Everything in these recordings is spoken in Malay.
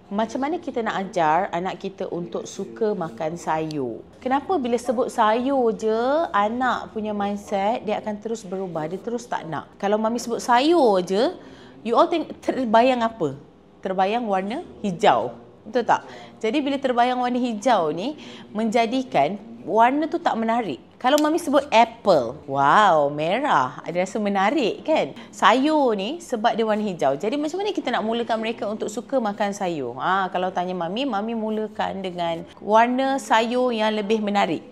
Macam mana kita nak ajar anak kita untuk suka makan sayur? Kenapa bila sebut sayur je, anak punya mindset dia akan terus berubah. Dia terus tak nak. Kalau mami sebut sayur je, you all terbayang apa? Terbayang warna hijau. Betul tak? Jadi bila terbayang warna hijau ni, menjadikan warna tu tak menarik. Kalau mami sebut apple, wow, merah. Ada rasa menarik kan? Sayur ni sebab dia warna hijau. Jadi macam mana kita nak mulakan mereka untuk suka makan sayur? Kalau tanya mami mulakan dengan warna sayur yang lebih menarik.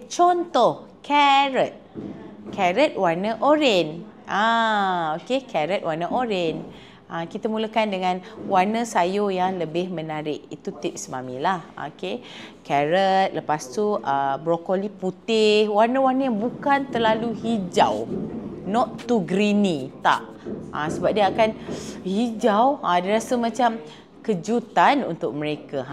Contoh, carrot. Carrot warna oranye. Okey, carrot warna oranye. Kita mulakan dengan warna sayur yang lebih menarik. Itu tips mami lah. Okey. Carrot, lepas tu brokoli putih, warna-warna yang bukan terlalu hijau. Not too greeny, tak. Sebab dia akan hijau, dia rasa macam kejutan untuk mereka.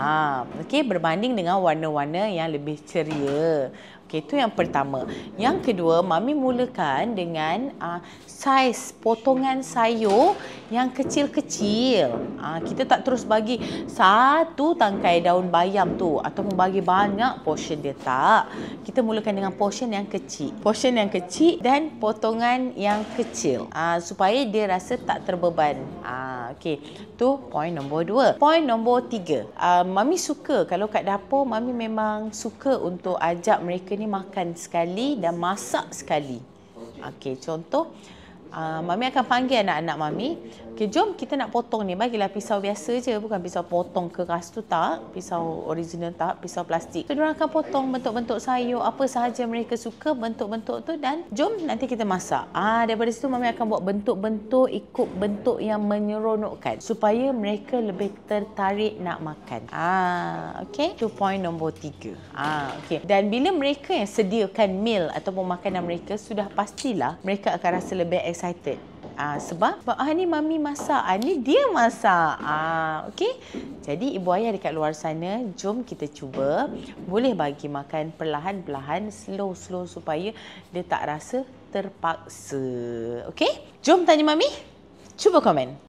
Okey, berbanding dengan warna-warna yang lebih ceria. Okey, itu yang pertama. Yang kedua, mami mulakan dengan saiz potongan sayur yang kecil-kecil. Kita tak terus bagi satu tangkai daun bayam tu ataupun bagi banyak portion dia, tak. Kita mulakan dengan portion yang kecil. Portion yang kecil dan potongan yang kecil. Supaya dia rasa tak terbeban. Okey, tu point nombor 2. Point nombor 3. Mami suka kalau kat dapur, mami memang suka untuk ajak mereka ni makan sekali dan masak sekali. Okey, contoh mami akan panggil anak-anak mami. Okey, jom kita nak potong ni. Bagilah pisau biasa je, bukan pisau potong keras tu, tak. Pisau original, tak. Pisau plastik. So, diorang akan potong bentuk-bentuk sayur, apa sahaja mereka suka bentuk-bentuk tu, dan jom nanti kita masak. Daripada situ mami akan buat bentuk-bentuk ikut bentuk yang menyeronokkan supaya mereka lebih tertarik nak makan. Okey, tu point nombor 3. Okey. Dan bila mereka yang sediakan meal ataupun makanan mereka, sudah pastilah mereka akan rasa lebih excited. Sebab ni mami masak, ni dia masak. Okey. Jadi ibu ayah dekat luar sana, jom kita cuba. Boleh bagi makan perlahan-perlahan, slow-slow supaya dia tak rasa terpaksa. Okey? Jom tanya mami. Cuba komen.